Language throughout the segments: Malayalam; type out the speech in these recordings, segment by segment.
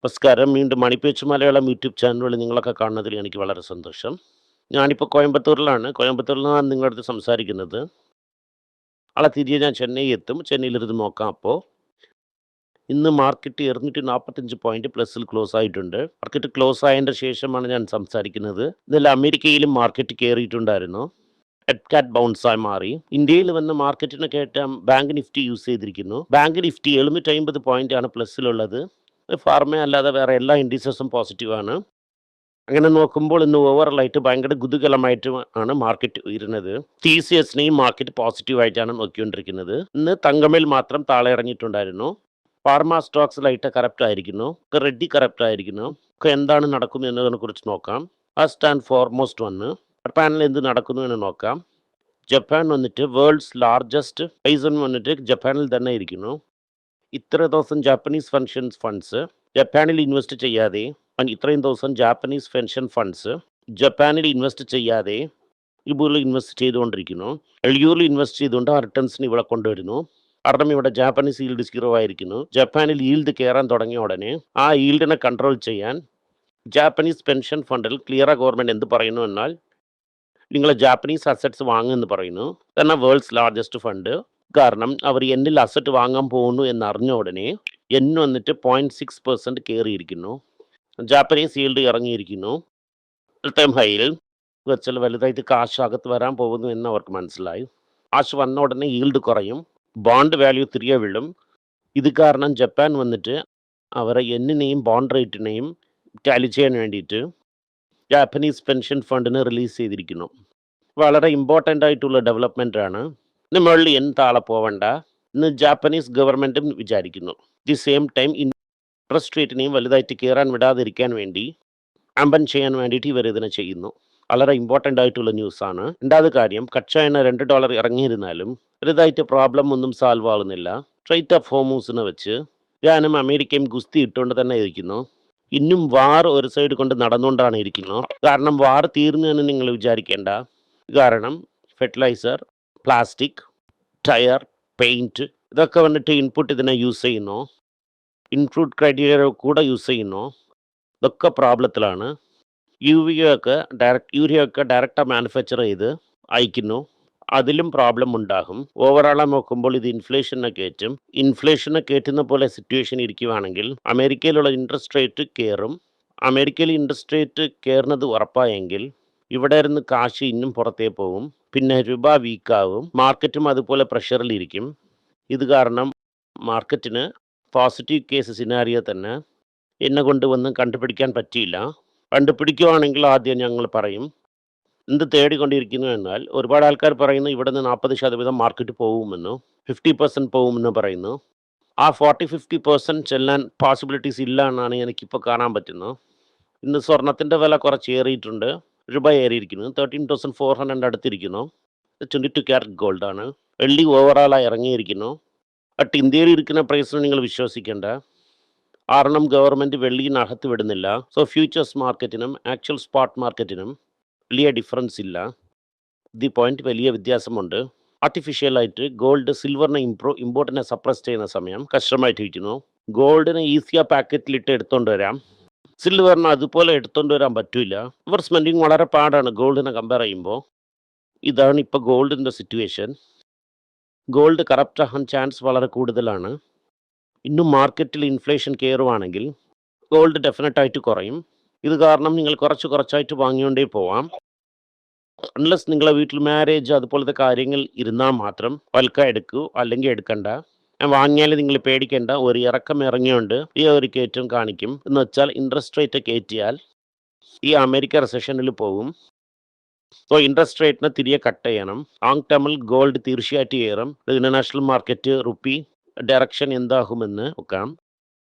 നമസ്കാരം. വീണ്ടും മണിപ്പേച്ച് മലയാളം യൂട്യൂബ് ചാനലുകളിൽ നിങ്ങളൊക്കെ കാണുന്നതിൽ എനിക്ക് വളരെ സന്തോഷം. ഞാനിപ്പോൾ കോയമ്പത്തൂരിലാണ്. കോയമ്പത്തൂരിൽ നിന്നാണ് നിങ്ങളുടെ അടുത്ത് സംസാരിക്കുന്നത്. നാളെ തിരികെ ഞാൻ ചെന്നൈ എത്തും. ചെന്നൈയിലിരുന്ന് നോക്കാം. അപ്പോൾ ഇന്ന് മാർക്കറ്റ് 245 പോയിന്റ് പ്ലസിൽ ക്ലോസ് ആയിട്ടുണ്ട്. മാർക്കറ്റ് ക്ലോസ് ആയതിൻ്റെ ശേഷമാണ് ഞാൻ സംസാരിക്കുന്നത്. ഇതിൽ അമേരിക്കയിലും മാർക്കറ്റ് കയറിയിട്ടുണ്ടായിരുന്നു. ഹെഡ് കാറ്റ് ബൗൺസായി മാറി. ഇന്ത്യയിൽ വന്ന് മാർക്കറ്റിനെ കയറ്റാൻ ബാങ്ക് നിഫ്റ്റി യൂസ് ചെയ്തിരിക്കുന്നു. ബാങ്ക് നിഫ്റ്റി 750 പോയിന്റ് ആണ് പ്ലസ്സിലുള്ളത്. ഫാർമ അല്ലാതെ വേറെ എല്ലാ ഇൻഡിസസും പോസിറ്റീവാണ്. അങ്ങനെ നോക്കുമ്പോൾ ഇന്ന് ഓവറോളായിട്ട് ഭയങ്കര കുതൂഹലമായിട്ട് ആണ് മാർക്കറ്റ് ഉയരുന്നത്. TCSനെയും മാർക്കറ്റ് പോസിറ്റീവായിട്ടാണ് നോക്കിക്കൊണ്ടിരിക്കുന്നത്. ഇന്ന് തങ്കമേൽ മാത്രം താഴെ ഇറങ്ങിയിട്ടുണ്ടായിരുന്നു. ഫാർമ സ്റ്റോക്സിലായിട്ട് കറപ്റ്റ് ആയിരിക്കുന്നു. റെഡ്ഡി കറപ്റ്റ് ആയിരിക്കുന്നു. ഒക്കെ എന്താണ് നടക്കുന്നത് എന്നതിനെ കുറിച്ച് നോക്കാം. ഫസ്റ്റ് ആൻഡ് ഫോർമോസ്റ്റ് വന്ന് ജപ്പാനിൽ എന്ത് നടക്കുന്നു എന്ന് നോക്കാം. ജപ്പാൻ വന്നിട്ട് വേൾഡ്സ് ലാർജസ്റ്റ് റൈസൺ വന്നിട്ട് ജപ്പാനിൽ തന്നെ ഇരിക്കുന്നു. ഇത്ര ദിവസം ജാപ്പനീസ് ഫണ്ട്സ് ജപ്പാനിൽ ഇൻവെസ്റ്റ് ചെയ്യാതെ ഇത്രയും ദിവസം ജാപ്പനീസ് പെൻഷൻ ഫണ്ട്സ് ജപ്പാനിൽ ഇൻവെസ്റ്റ് ചെയ്യാതെ ഇബൂറിൽ ഇൻവെസ്റ്റ് ചെയ്തുകൊണ്ടിരിക്കുന്നു. എളിയൂരിൽ ഇൻവെസ്റ്റ് ചെയ്തുകൊണ്ട് ആ റിട്ടേൺസിന് ഇവിടെ കൊണ്ടുവരുന്നു. കാരണം ഇവിടെ ജാപ്പനീസ് ഈൽഡ് 0 ആയിരിക്കുന്നു. ജപ്പാനിൽ ഈൽഡ് കയറാൻ തുടങ്ങിയ ഉടനെ ആ ഈൽഡിനെ കൺട്രോൾ ചെയ്യാൻ ജാപ്പനീസ് പെൻഷൻ ഫണ്ടിൽ ക്ലിയർ ഗവൺമെൻറ് എന്ത് പറയുന്നു എന്നാൽ നിങ്ങൾ ജാപ്പനീസ് അസറ്റ്സ് വാങ്ങുമെന്ന് പറയുന്നു. കാരണം വേൾഡ്സ് ലാർജസ്റ്റ് ഫണ്ട്. കാരണം അവർ എന്നിൽ അസറ്റ് വാങ്ങാൻ പോകുന്നു എന്നറിഞ്ഞ ഉടനെ വന്നിട്ട് 0.6% കയറിയിരിക്കുന്നു. ജാപ്പനീസ് ഈൽഡ് ഇറങ്ങിയിരിക്കുന്നു. ടൈം ഹൈയിൽ വെച്ചാൽ വലുതായിട്ട് കാശ് അകത്ത് വരാൻ പോകുന്നു എന്ന് അവർക്ക് മനസ്സിലായി. കാശ് വന്ന ഉടനെ ഈൽഡ് കുറയും, ബോണ്ട് വാല്യൂ തിരികെ വീഴും. ഇത് കാരണം ജപ്പാൻ വന്നിട്ട് അവരെ എന്നിനെയും ബോണ്ട് റേറ്റിനെയും ടാലി ചെയ്യാൻ വേണ്ടിയിട്ട് ജാപ്പനീസ് പെൻഷൻ ഫണ്ടിന് റിലീസ് ചെയ്തിരിക്കുന്നു. വളരെ ഇമ്പോർട്ടൻ്റ് ആയിട്ടുള്ള ഡെവലപ്മെൻ്റ് ആണ്. മുകളിൽ താഴെ പോവണ്ട ഇന്ന് ജാപ്പനീസ് ഗവൺമെൻറ്റും വിചാരിക്കുന്നു. ദി സെയിം ടൈം ഇൻട്രസ്റ്റ് റേറ്റിനെയും വലുതായിട്ട് കയറാൻ വിടാതിരിക്കാൻ വേണ്ടി ആമ്പൻ ചെയ്യാൻ വേണ്ടിയിട്ട് ഇവർ ഇതിനെ ചെയ്യുന്നു. വളരെ ഇമ്പോർട്ടൻ്റ് ആയിട്ടുള്ള ന്യൂസാണ്. രണ്ടാമത് കാര്യം, കച്ച എണ്ണ $2 ഇറങ്ങിയിരുന്നാലും വലുതായിട്ട് പ്രോബ്ലം ഒന്നും സോൾവ് ആകുന്നില്ല. സ്ട്രൈറ്റ് ഓഫ് ഹോമൂസിനെ വെച്ച് ഇറാനും അമേരിക്കയും ഗുസ്തി ഇട്ടുകൊണ്ട് തന്നെ ഇരിക്കുന്നു. ഇന്നും വാർ ഒരു സൈഡ് കൊണ്ട് നടന്നുകൊണ്ടാണ് ഇരിക്കുന്നത്. കാരണം വാർ തീർന്നു എന്ന് നിങ്ങൾ വിചാരിക്കേണ്ട. കാരണം ഫെർട്ടിലൈസർ, പ്ലാസ്റ്റിക്, ടയർ, പെയിൻറ്റ് ഇതൊക്കെ വന്നിട്ട് ഇൻപുട്ട് ഇതിനെ യൂസ് ചെയ്യുന്നു. ഇൻപുട്ട് ക്രൈറ്റീരിയ കൂടെ യൂസ് ചെയ്യുന്നു. ഇതൊക്കെ പ്രോബ്ലത്തിലാണ്. യൂറിയൊക്കെ ഡയറക്റ്റായി മാനുഫാക്ചർ ചെയ്ത് അയക്കുന്നു. അതിലും പ്രോബ്ലം ഉണ്ടാകും. ഓവറോളായി നോക്കുമ്പോൾ ഇത് ഇൻഫ്ലേഷനെ കയറ്റും. ഇൻഫ്ലേഷനെ കയറ്റുന്ന പോലെ സിറ്റുവേഷൻ ഇരിക്കുകയാണെങ്കിൽ അമേരിക്കയിലുള്ള ഇൻട്രസ്റ്റ് റേറ്റ് കയറും. അമേരിക്കയിൽ ഇൻട്രസ്റ്റ് റേറ്റ് കയറുന്നത് ഉറപ്പായെങ്കിൽ ഇവിടെ ഇരുന്ന് കാശ് ഇന്നും പുറത്തേ പോകും. പിന്നെ രൂപ വീക്കാവും. മാർക്കറ്റും അതുപോലെ പ്രഷറിലിരിക്കും. ഇത് കാരണം മാർക്കറ്റിന് പോസിറ്റീവ് കേസ് സിനാരിയോ തന്നെ എന്നെ കൊണ്ടുവന്ന് കണ്ടുപിടിക്കാൻ പറ്റിയില്ല. കണ്ടുപിടിക്കുകയാണെങ്കിൽ ആദ്യം ഞങ്ങൾ പറയും എന്ത് തേടിക്കൊണ്ടിരിക്കുന്നു എന്നാൽ ഒരുപാട് ആൾക്കാർ പറയുന്നു ഇവിടെ നിന്ന് 40% മാർക്കറ്റ് പോകുമെന്ന്, 50% പോകുമെന്ന് പറയുന്നു. ആ 40-50% ചെല്ലാൻ പോസിബിലിറ്റീസ് ഇല്ല എന്നാണ് എനിക്കിപ്പോൾ കാണാൻ പറ്റുന്നത്. ഇന്ന് സ്വർണത്തിൻ്റെ വില കുറച്ച് ഏറിയിട്ടുണ്ട്. രൂപ ഏറിയിരിക്കുന്നു. 13,400 അടുത്തിരിക്കുന്നു. 22 ക്യാരറ്റ് ഗോൾഡാണ്. വെള്ളി ഓവറോളായി ഇറങ്ങിയിരിക്കുന്നു. ബട്ട് ഇന്ത്യയിൽ ഇരിക്കുന്ന പ്രൈസിന് നിങ്ങൾ വിശ്വസിക്കേണ്ട. കാരണം ഗവൺമെൻറ് വെള്ളിനകത്ത് വിടുന്നില്ല. സോ ഫ്യൂച്ചേഴ്സ് മാർക്കറ്റിനും ആക്ച്വൽ സ്പോട്ട് മാർക്കറ്റിനും വലിയ ഡിഫറൻസ് ഇല്ല. ദി പോയിന്റ് വലിയ വ്യത്യാസമുണ്ട്. ആർട്ടിഫിഷ്യലായിട്ട് ഗോൾഡ് സിൽവറിനെ ഇമ്പോർട്ടിനെ സപ്രസ് ചെയ്യുന്ന സമയം കഷ്ടമായിട്ടിരിക്കുന്നു. ഗോൾഡിനെ ഈസിயாக പാക്കറ്റിലിട്ട് എടുത്തുകൊണ്ട് വരാം. സിൽവറിന് അതുപോലെ എടുത്തുകൊണ്ട് വരാൻ പറ്റില്ല. ഇൻവെസ്റ്റ്മെൻറ്റിങ് വളരെ പാടാണ് ഗോൾഡിനെ കമ്പയർ ചെയ്യുമ്പോൾ. ഇതാണ് ഇപ്പോൾ ഗോൾഡിൻ്റെ സിറ്റുവേഷൻ. ഗോൾഡ് കറപ്റ്റ് ആകാൻ ചാൻസ് വളരെ കൂടുതലാണ്. ഇന്നും മാർക്കറ്റിൽ ഇൻഫ്ലേഷൻ കയറുവാണെങ്കിൽ ഗോൾഡ് ഡെഫിനറ്റായിട്ട് കുറയും. ഇത് കാരണം നിങ്ങൾ കുറച്ചായിട്ട് വാങ്ങിക്കൊണ്ടേ പോവാം. അൺലെസ് നിങ്ങളെ വീട്ടിൽ മാരേജ് അതുപോലത്തെ കാര്യങ്ങൾ ഇരുന്നാൽ മാത്രം വൽക്ക എടുക്കൂ, അല്ലെങ്കിൽ എടുക്കണ്ട. വാങ്ങിയാൽ നിങ്ങൾ പേടിക്കേണ്ട. ഒരു ഇറക്കം ഇറങ്ങിയോണ്ട് ഈ ഒരു കയറ്റം കാണിക്കും. എന്ന് വെച്ചാൽ ഇൻട്രസ്റ്റ് റേറ്റ് കയറ്റിയാൽ ഈ അമേരിക്ക റിസഷനിൽ പോകും. സോ ഇൻട്രസ്റ്റ് റേറ്റിനെ തിരികെ കട്ട് ചെയ്യണം. ലോങ് ടേമിൽ ഗോൾഡ് തീർച്ചയായിട്ടും കയറും. ഇന്റർനാഷണൽ മാർക്കറ്റ് റുപ്പി ഡയറക്ഷൻ എന്താകുമെന്ന് നോക്കാം.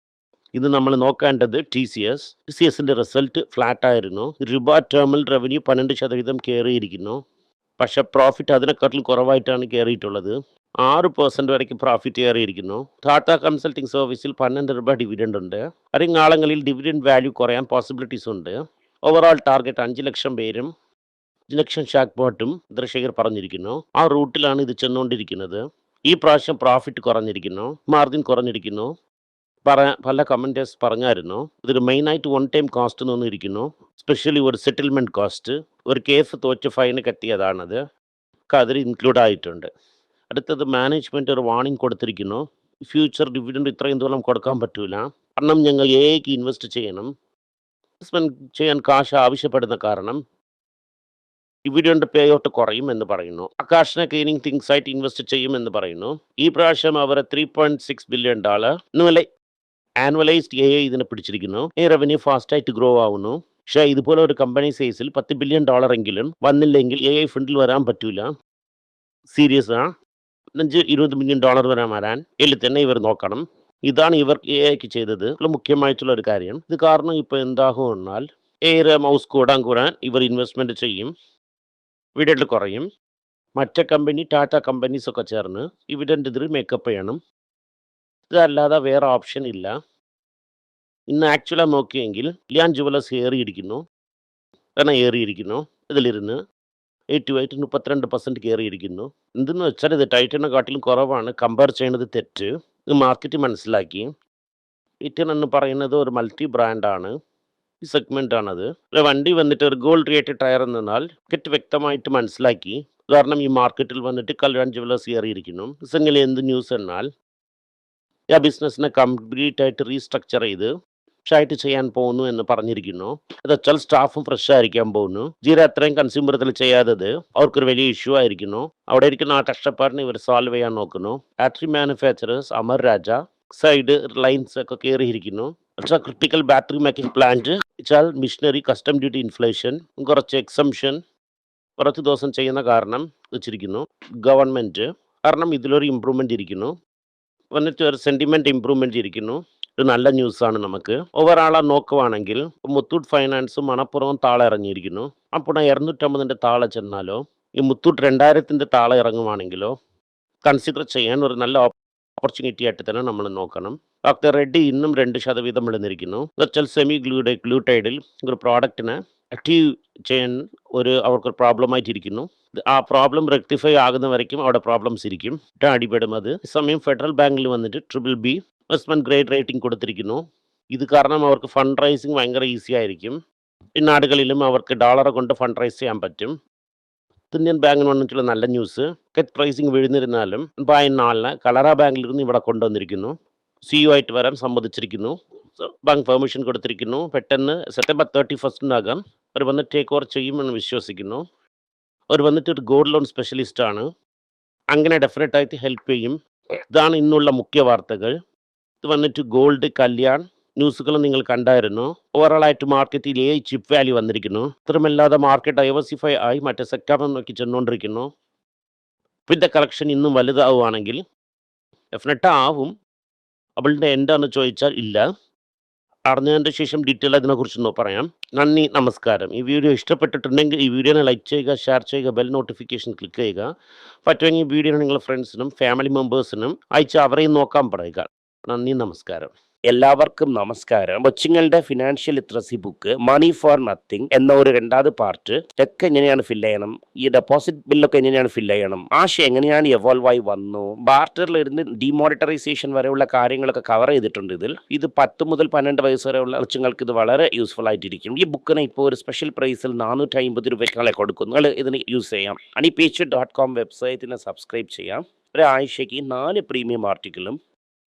ഇത് നമ്മൾ നോക്കേണ്ടത് TCSൻ്റെ റിസൾട്ട് ഫ്ലാറ്റ് ആയിരുന്നു. രൂപ ടേമിൽ റവന്യൂ 12% കയറിയിരിക്കുന്നു. പക്ഷേ പ്രോഫിറ്റ് അതിനെക്കാട്ടിലും കുറവായിട്ടാണ് കയറിയിട്ടുള്ളത്. 6% വരയ്ക്ക് പ്രോഫിറ്റ് കയറിയിരിക്കുന്നു. ടാറ്റ കൺസൾട്ടിംഗ് സർവീസിൽ 12 രൂപ ഡിവിഡൻഡ് ഉണ്ട്. കാലങ്ങളിൽ ഡിവിഡൻഡ് വാല്യൂ കുറയാൻ പോസിബിലിറ്റീസ് ഉണ്ട്. ഓവറോൾ ടാർഗറ്റ് 5 ലക്ഷം പേരും 5 ലക്ഷം ഷാക്ക് ബോട്ടും ചന്ദ്രശേഖർ പറഞ്ഞിരിക്കുന്നു. ആ റൂട്ടിലാണ് ഇത് ചെന്നുകൊണ്ടിരിക്കുന്നത്. ഈ പ്രാവശ്യം പ്രോഫിറ്റ് കുറഞ്ഞിരിക്കുന്നു, മാർജിൻ കുറഞ്ഞിരിക്കുന്നു. പല കമൻറ്റേഴ്സ് പറഞ്ഞായിരുന്നു ഇതൊരു മെയിനായിട്ട് വൺ ടൈം കോസ്റ്റ് എന്ന് ഇരിക്കുന്നു. സ്പെഷ്യലി ഒരു സെറ്റിൽമെൻറ്റ് കോസ്റ്റ്, ഒരു കേസ് തോറ്റ് ഫൈന് കെട്ടിയതാണത്, അതിൽ ഇൻക്ലൂഡ് ആയിട്ടുണ്ട്. അടുത്തത് മാനേജ്മെൻറ്റ് ഒരു വാർണിംഗ് കൊടുത്തിരിക്കുന്നു, ഫ്യൂച്ചർ ഡിവിഡൻഡ് ഇത്രയും ദൂരം കൊടുക്കാൻ പറ്റൂല, കാരണം ഞങ്ങൾ എക്ക് ഇൻവെസ്റ്റ് ചെയ്യണം. ഇൻവെസ്റ്റ്മെൻറ്റ് ചെയ്യാൻ കാശ് ആവശ്യപ്പെടുന്ന കാരണം ഡിവിഡൻഡ് പേ ഔട്ട് കുറയും എന്ന് പറയുന്നു. കാശിനെ ക്ലീനിങ് തിങ്സ് ആയിട്ട് ഇൻവെസ്റ്റ് ചെയ്യുമെന്ന് പറയുന്നു. ഈ പ്രാവശ്യം അവർ $3.6 ബില്യൺ ആനുവലൈസ്ഡ് ഇതിനെ പിടിച്ചിരിക്കുന്നു. ഈ റവന്യൂ ഫാസ്റ്റായിട്ട് ഗ്രോ ആവുന്നു. പക്ഷേ ഇതുപോലെ ഒരു കമ്പനി സൈസിൽ $10 ബില്യൺ എങ്കിലും വന്നില്ലെങ്കിൽ ഫണ്ടിൽ വരാൻ പറ്റൂല. സീരിയസ് ആ, $15-20 ബില്യൺ വരാൻ ഇതിൽ തന്നെ ഇവർ നോക്കണം. ഇതാണ് ഇവർ ക്ക് ചെയ്തത് മുഖ്യമായിട്ടുള്ള ഒരു കാര്യം. ഇത് കാരണം ഇപ്പോൾ എന്താകും എന്നാൽ മൗസ് കൂടാൻ ഇവർ ഇൻവെസ്റ്റ്മെൻറ്റ് ചെയ്യും, ഡിവിഡൻഡ് കുറയും. മറ്റേ കമ്പനി ടാറ്റ കമ്പനീസൊക്കെ ചേർന്ന് ഡിവിഡൻഡ് ഇതിൽ മേക്കപ്പ് ചെയ്യണം. ഇതല്ലാതെ വേറെ ഓപ്ഷൻ ഇല്ല. ഇന്ന് ആക്ച്വലായി നോക്കിയെങ്കിൽ ലിയാൻ ജുവലേഴ്സ് ഏറിയിരിക്കുന്നു. ഇതിലിരുന്ന് 32% കയറിയിരിക്കുന്നു. എന്തെന്ന് വെച്ചാൽ ഇത് ടൈറ്റനെ കാട്ടിലും കുറവാണ്. കമ്പയർ ചെയ്യുന്നത് തെറ്റ്. ഇത് മാർക്കറ്റ് മനസ്സിലാക്കി. ടൈറ്റൻ എന്ന് പറയുന്നത് ഒരു മൾട്ടി ബ്രാൻഡാണ്, ഈ സെഗ്മെൻ്റാണത്. വണ്ടി വന്നിട്ട് ഒരു ഗോൾഡ് റേറ്റഡ് ടയർ എന്നാൽ മാർക്കറ്റ് വ്യക്തമായിട്ട് മനസ്സിലാക്കി. കാരണം ഈ മാർക്കറ്റിൽ വന്നിട്ട് ലിയാൻ ജുവലേഴ്സ് കയറിയിരിക്കുന്നു. ഇതെങ്കിൽ എന്ത് ന്യൂസ് എന്നാൽ ആ ബിസിനസ്സിനെ കംപ്ലീറ്റ് ആയിട്ട് റീസ്ട്രക്ചർ ചെയ്ത് ഫ്രഷായിട്ട് ചെയ്യാൻ പോകുന്നു എന്ന് പറഞ്ഞിരിക്കുന്നു. അത് വെച്ചാൽ സ്റ്റാഫും ഫ്രഷ് ആയിരിക്കാൻ പോകുന്നു. ജീര അത്രയും കൺസ്യൂമറത്തിൽ ചെയ്യാത്തത് അവർക്കൊരു വലിയ ഇഷ്യൂ ആയിരിക്കുന്നു. അവിടെ ഇരിക്കുന്ന ആ കഷ്ടപ്പാടിനെ ഇവർ സോൾവ് ചെയ്യാൻ നോക്കുന്നു. ബാറ്ററി മാനുഫാക്ചറേഴ്സ് അമർ രാജ സൈഡ് ലൈൻസ് ഒക്കെ കയറിയിരിക്കുന്നു. ക്രിട്ടിക്കൽ ബാറ്ററി മേക്കിംഗ് പ്ലാന്റ് വെച്ചാൽ മിഷനറി കസ്റ്റം ഡ്യൂട്ടി ഇൻഫ്ലേഷൻ കുറച്ച് എക്സംഷൻ കുറച്ച് ദിവസം ചെയ്യുന്ന കാരണം വെച്ചിരിക്കുന്നു ഗവൺമെൻറ്. കാരണം ഇതിലൊരു ഇമ്പ്രൂവ്മെൻ്റ് ഇരിക്കുന്നു, വന്നിട്ട് ഒരു സെൻറ്റിമെൻറ്റ് ഇമ്പ്രൂവ്മെൻ്റ് ഇരിക്കുന്നു. ഇത് നല്ല ന്യൂസാണ്. നമുക്ക് ഓവറാളെ നോക്കുവാണെങ്കിൽ മുത്തൂട്ട് ഫൈനാൻസും മണപ്പുറവും താഴെ ഇറങ്ങിയിരിക്കുന്നു. അപ്പോൾ 250 താഴെ ചെന്നാലോ ഈ മുത്തൂട്ട് 2000 താഴെ ഇറങ്ങുവാണെങ്കിലോ കൺസിഡർ ചെയ്യാൻ ഒരു നല്ല ഓപ്പർച്യൂണിറ്റി ആയിട്ട് തന്നെ നമ്മൾ നോക്കണം. ഡോക്ടർ റെഡ്ഡി ഇന്നും 2% വിഴുന്നിരിക്കുന്നു. വെച്ചാൽ സെമി ഗ്ലൂട്ടൈഡിൽ ഒരു പ്രോഡക്റ്റിനെ ആക്റ്റീവ് ചെയ്യാൻ അവർക്കൊരു പ്രോബ്ലമായിട്ടിരിക്കുന്നു. ആ പ്രോബ്ലം റെക്ടിഫൈ ആകുന്ന വരയ്ക്കും അവിടെ പ്രോബ്ലംസ് ഇരിക്കും, അടിപെടും. അത് സമയം ഫെഡറൽ ബാങ്കിൽ വന്നിട്ട് BBB ഇൻവെസ്റ്റ്മെൻറ്റ് ഗ്രേഡ് റേറ്റിംഗ് കൊടുത്തിരിക്കുന്നു. ഇത് കാരണം അവർക്ക് ഫണ്ട് റൈസിങ് ഭയങ്കര ഈസി ആയിരിക്കും. ഈ നാടുകളിലും അവർക്ക് ഡോളറെ കൊണ്ട് ഫണ്ട് റൈസ് ചെയ്യാൻ പറ്റും. ഇന്ത്യൻ ബാങ്കിന് വന്നിട്ടുള്ള നല്ല ന്യൂസ്, മാർക്കറ്റ് പ്രൈസിങ് വീഴുന്നിരുന്നാലും 4 കനറ ബാങ്കിലിരുന്ന് ഇവിടെ കൊണ്ടുവന്നിരിക്കുന്നു. CEO ആയിട്ട് വരാൻ സമ്മതിച്ചിരിക്കുന്നു. ബാങ്ക് പെർമിഷൻ കൊടുത്തിരിക്കുന്നു. പെട്ടെന്ന് സെപ്റ്റംബർ 31 അവർ വന്ന് ടേക്ക് ഓവർ ചെയ്യുമെന്ന് വിശ്വസിക്കുന്നു. അവർ വന്നിട്ട് ഒരു ഗോൾഡ് ലോൺ സ്പെഷ്യലിസ്റ്റ് ആണ്. അങ്ങനെ ഡെഫിനറ്റായിട്ട് ഹെൽപ്പ് ചെയ്യും. ഇതാണ് ഇന്നുള്ള മുഖ്യ വാർത്തകൾ. ഇത് വന്നിട്ട് ഗോൾഡ് കല്യാൺ ന്യൂസുകൾ നിങ്ങൾ കണ്ടായിരുന്നു. ഓവറോളായിട്ട് മാർക്കറ്റിൽ ചിപ്പ് വാല്യൂ വന്നിരിക്കുന്നു. ഇത്രമല്ലാതെ മാർക്കറ്റ് ഡൈവേഴ്സിഫൈ ആയി മറ്റേ സെക്ടറിനെ നോക്കി ചെന്നുകൊണ്ടിരിക്കുന്നു. വിത്ത് കളക്ഷൻ ഇന്നും വലുതാവുകയാണെങ്കിൽ ഡെഫിനറ്റ് ആവും. അവളുടെ എന്താണെന്ന് ചോദിച്ചാൽ ഇല്ല. അറിഞ്ഞതിൻ്റെ ശേഷം ഡീറ്റെയിൽ അതിനെക്കുറിച്ചൊന്ന് പറയാം. നന്ദി, നമസ്കാരം. ഈ വീഡിയോ ഇഷ്ടപ്പെട്ടിട്ടുണ്ടെങ്കിൽ ഈ വീഡിയോനെ ലൈക്ക് ചെയ്യുക, ഷെയർ ചെയ്യുക, ബെൽ നോട്ടിഫിക്കേഷൻ ക്ലിക്ക് ചെയ്യുക. പറ്റുമെങ്കിൽ ഈ വീഡിയോ നിങ്ങളുടെ ഫ്രണ്ട്സിനും ഫാമിലി മെമ്പേഴ്സിനും അയച്ച് അവരെയും നോക്കാൻ പറയുക. നന്ദി, നമസ്കാരം. എല്ലാവർക്കും നമസ്കാരം. കൊച്ചുങ്ങളുടെ financial literacy book money for nothing എന്ന ഒരു 2ാമത് പാർട്ട് ചെക്ക് എങ്ങനെയാണ് ഫില്ല് ചെയ്യണം, ഈ ഡെപ്പോസിറ്റ് ബില്ലൊക്കെ എങ്ങനെയാണ് ഫില്ല് ചെയ്യണം, ആശയം എങ്ങനെയാണ് എവോൾവ് ആയി വന്നു, ബാർട്ടറിലിരുന്ന് ഡിമോണിറ്ററൈസേഷൻ വരെയുള്ള കാര്യങ്ങളൊക്കെ കവർ ചെയ്തിട്ടുണ്ട്. ഇത് 10 മുതൽ 12 വയസ്സ് വരെയുള്ള കൊച്ചുങ്ങൾക്ക് ഇത് വളരെ യൂസ്ഫുൾ ആയിട്ടിരിക്കും. ഈ ബുക്കിന് ഇപ്പോൾ ഒരു സ്പെഷ്യൽ പ്രൈസിൽ 450 രൂപയ്ക്ക് കൊടുക്കും. നിങ്ങൾ ഇതിന് യൂസ് ചെയ്യാം. honeypage.com വെബ്സൈറ്റിനെ സബ്സ്ക്രൈബ് ചെയ്യാം. ഒരാഴ്ചയ്ക്ക് 4 പ്രീമിയം ആർട്ടിക്കിളും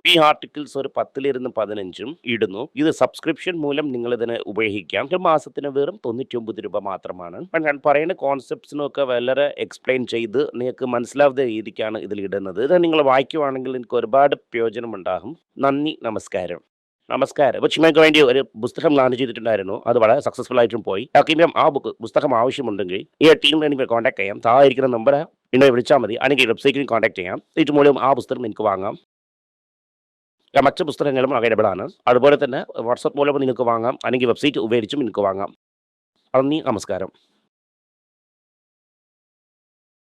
ഈ ആർട്ടിക്കിൾസ് ഒരു 10 - 15 ഇടുന്നു. ഇത് സബ്സ്ക്രിപ്ഷൻ മൂലം നിങ്ങൾ ഇതിനെ ഉപയോഗിക്കാം. ഒരു മാസത്തിന് വെറും 99 രൂപ മാത്രമാണ്. ഞാൻ പറയുന്ന കോൺസെപ്റ്റ്സിനൊക്കെ വളരെ എക്സ്പ്ലെയിൻ ചെയ്ത് നിങ്ങൾക്ക് മനസ്സിലാവുന്ന രീതിക്കാണ് ഇതിൽ ഇടുന്നത്. ഇത് നിങ്ങൾ വായിക്കുവാണെങ്കിൽ നിങ്ങൾക്ക് ഒരുപാട് പ്രയോജനം ഉണ്ടാകും. നന്ദി, നമസ്കാരം. കൊച്ചുങ്ങൾക്ക് വേണ്ടി ഒരു പുസ്തകം ലോഞ്ച് ചെയ്തിട്ടുണ്ടായിരുന്നു. അത് വളരെ സക്സസ്ഫുൾ ആയിട്ടും പോയി. ആ പുസ്തകം ആവശ്യമുണ്ടെങ്കിൽ ഈ ടീമിനെ എനിക്ക് കോൺടാക്ട് ചെയ്യാം. താഴെ ഇരിക്കുന്ന നമ്പർ എന്നെ വിളിച്ചാൽ മതി. അല്ലെങ്കിൽ വെബ്സൈറ്റിൽ കോൺടാക്ട് ചെയ്യാം. ഇത് മൂലം ആ പുസ്തകം നിങ്ങൾക്ക് വാങ്ങാം. മറ്റ് പുസ്തകങ്ങളും അവൈലബിൾ ആണ്. അതുപോലെ തന്നെ വാട്സപ്പ് മൂലം നിങ്ങൾക്ക് വാങ്ങാം, അല്ലെങ്കിൽ വെബ്സൈറ്റ് ഉപയോഗിച്ചും നിങ്ങൾക്ക് വാങ്ങാം. നന്ദി, നമസ്കാരം.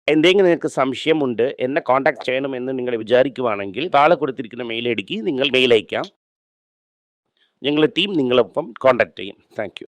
എന്തെങ്കിലും നിങ്ങൾക്ക് സംശയമുണ്ട്, എന്നെ കോൺടാക്ട് ചെയ്യണമെന്ന് നിങ്ങൾ വിചാരിക്കുവാണെങ്കിൽ താഴെ കൊടുത്തിരിക്കുന്ന മെയിൽ ഐ ഡിക്ക് നിങ്ങൾ മെയിൽ അയക്കാം. ഞങ്ങളുടെ ടീം നിങ്ങളൊപ്പം കോൺടാക്ട് ചെയ്യും. Thank you.